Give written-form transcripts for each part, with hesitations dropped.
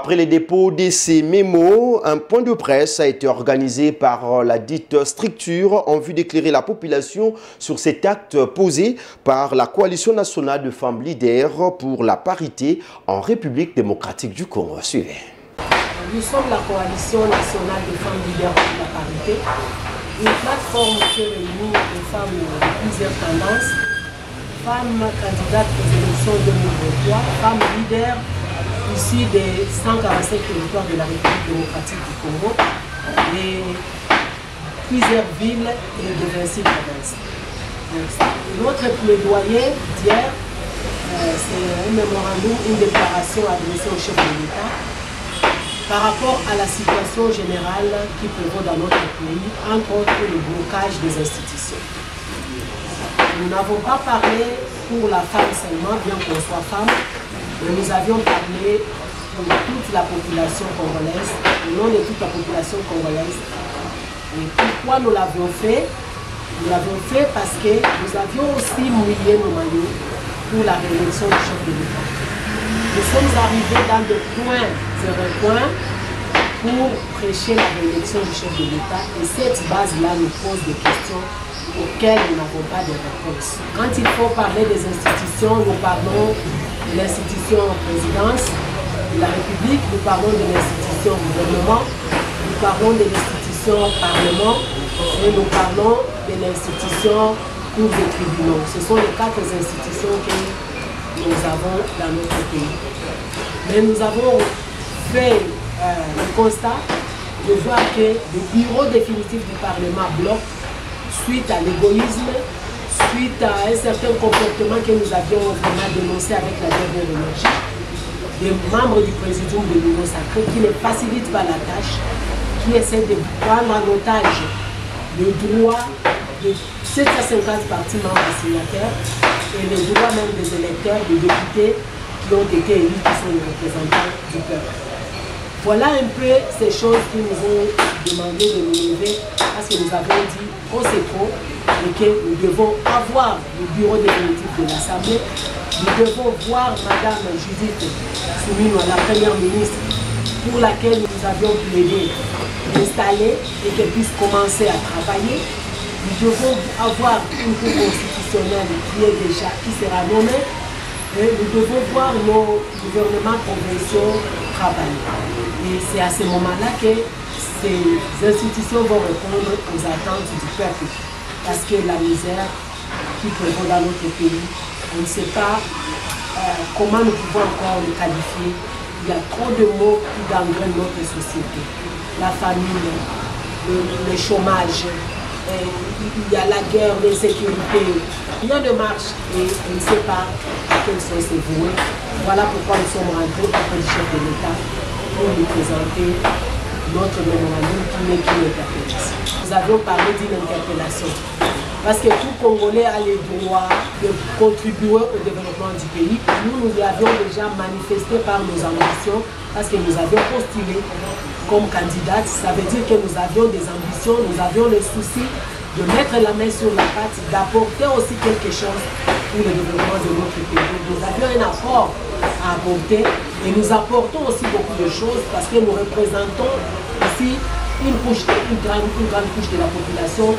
Après les dépôts de ces mémos, un point de presse a été organisé par la dite structure en vue d'éclairer la population sur cet acte posé par la Coalition nationale de femmes leaders pour la parité en République démocratique du Congo. Suivez. Nous sommes la Coalition nationale de femmes leaders pour la parité, une plateforme qui réunit des femmes de plusieurs tendances, femmes candidates aux élections 2023, femmes leaders issus des 145 territoires de la République démocratique du Congo et plusieurs villes et de 26 provinces. Notre plaidoyer d'hier, c'est un mémorandum, une déclaration adressée au chef de l'État par rapport à la situation générale qui prévaut dans notre pays, entre autres le blocage des institutions. Nous n'avons pas parlé pour la femme seulement, bien qu'on soit femme, mais nous avions parlé pour toute la population congolaise, au nom de toute la population congolaise. Et pourquoi nous l'avions fait? Nous l'avions fait parce que nous avions aussi mouillé nos maillots pour la réélection du chef de l'État. Nous sommes arrivés dans des points et recoins pour prêcher la réélection du chef de l'État et cette base-là nous pose des questions auxquelles nous n'avons pas de réponse. Quand il faut parler des institutions, nous parlons de l'institution présidence de la République, nous parlons de l'institution gouvernement, nous parlons de l'institution parlement et nous parlons de l'institution cours des tribunaux. Ce sont les 4 institutions que nous avons dans notre pays. Mais nous avons fait le constat de voir que le bureau définitif du Parlement bloque suite à l'égoïsme, suite à un certain comportement que nous avions vraiment dénoncé avec la dernière énergie, des membres du présidium de l'Union sacrée qui ne facilitent pas la tâche, qui essaient de prendre en otage le droit de 750 partis membres signataires et le droit même des électeurs, des députés qui ont été élus, qui sont les représentants du peuple. Voilà un peu ces choses qui nous ont demandé de nous lever parce que nous avons dit qu'on c'est trop et que nous devons avoir le bureau définitif de l'Assemblée. Nous devons voir Madame Judith Suminwa, la première ministre, pour laquelle nous avions plaidé d'installer et qu'elle puisse commencer à travailler. Nous devons avoir une cour constitutionnelle qui sera nommée. Et nous devons voir nos gouvernements conventions travailler. Et c'est à ce moment-là que ces institutions vont répondre aux attentes du peuple. Parce que la misère qui prévaut dans notre pays, on ne sait pas comment nous pouvons encore le qualifier. Il y a trop de mots qui gangrènent notre société. La famine, le chômage, il y a la guerre, l'insécurité. Rien ne marche et on ne sait pas à quelle sauce c'est voué. Voilà pourquoi nous sommes rentrés auprès du chef de l'État pour lui présenter notre mémorandum qui n'est qu'une interpellation. Nous avions parlé d'une interpellation parce que tout Congolais a le droit de contribuer au développement du pays. Nous l'avions déjà manifesté par nos ambitions parce que nous avions postulé comme candidate. Ça veut dire que nous avions des ambitions, nous avions le souci de mettre la main sur la pâte, d'apporter aussi quelque chose pour le développement de notre pays. Nous avions un apport à apporter et nous apportons aussi beaucoup de choses parce que nous représentons ici une grande couche de la population,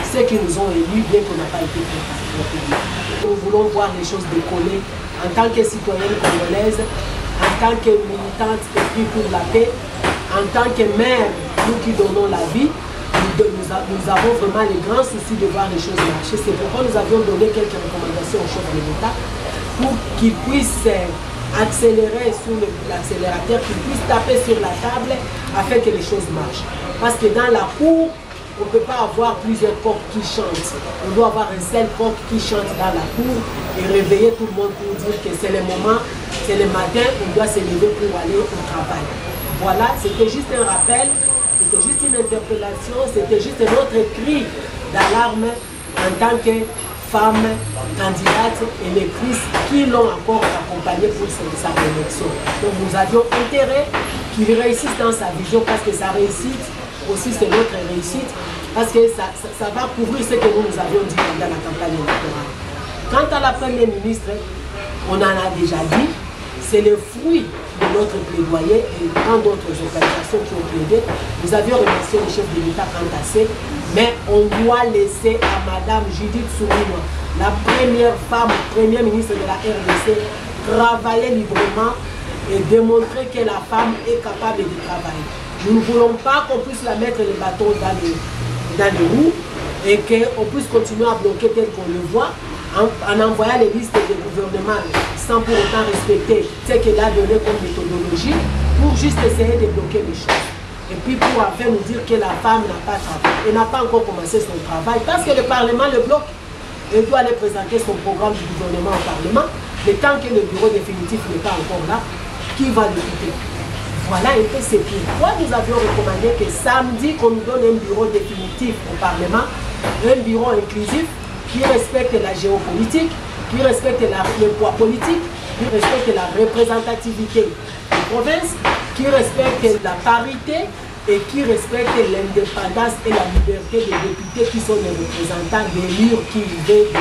ceux qui nous ont élus, bien qu'on n'a pas été préparés. Nous voulons voir les choses décoller en tant que citoyenne congolaise, en tant que militante écrite pour la paix, en tant que mère, nous qui donnons la vie. Nous avons vraiment les grands soucis de voir les choses marcher. C'est pourquoi nous avions donné quelques recommandations au chef de l'État pour qu'il puisse accélérer sur l'accélérateur, qu'il puisse taper sur la table afin que les choses marchent. Parce que dans la cour, on ne peut pas avoir plusieurs coqs qui chantent. On doit avoir un seul coq qui chante dans la cour et réveiller tout le monde pour dire que c'est le moment, c'est le matin, on doit se lever pour aller au travail. Voilà, c'était juste un rappel. C'était juste une interpellation, c'était juste notre cri d'alarme en tant que femme candidate électrice qui l'ont encore accompagnée pour sa réélection. Donc nous avions intérêt qu'il réussisse dans sa vision parce que sa réussite aussi c'est notre réussite parce que ça va couvrir ce que nous avions dit pendant la campagne électorale. Quant à la première ministre, on en a déjà dit, c'est le fruit de de notre plaidoyer et tant d'autres organisations qui ont plaidé. Nous avions remercié le chef de l'État quant à ça, mais on doit laisser à Madame Judith Suminwa, la première femme, première ministre de la RDC, travailler librement et démontrer que la femme est capable de travailler. Nous ne voulons pas qu'on puisse la mettre les bâtons dans les roues et qu'on puisse continuer à bloquer tel qu'on le voit en envoyant les listes de gouvernement sans pour autant respecter ce qu'elle a donné comme méthodologie pour juste essayer de bloquer les choses. Et puis pour enfin nous dire que la femme n'a pas travaillé, elle n'a pas encore commencé son travail parce que le Parlement le bloque. Elle doit aller présenter son programme du gouvernement au Parlement, mais tant que le bureau définitif n'est pas encore là, qui va l'écouter? Voilà, et c'est pourquoi nous avions recommandé que samedi, qu'on nous donne un bureau définitif au Parlement, un bureau inclusif qui respecte la géopolitique, qui respecte le poids politique, qui respecte la représentativité des provinces, qui respecte la parité et qui respecte l'indépendance et la liberté des députés qui sont les représentants des murs qui veulent.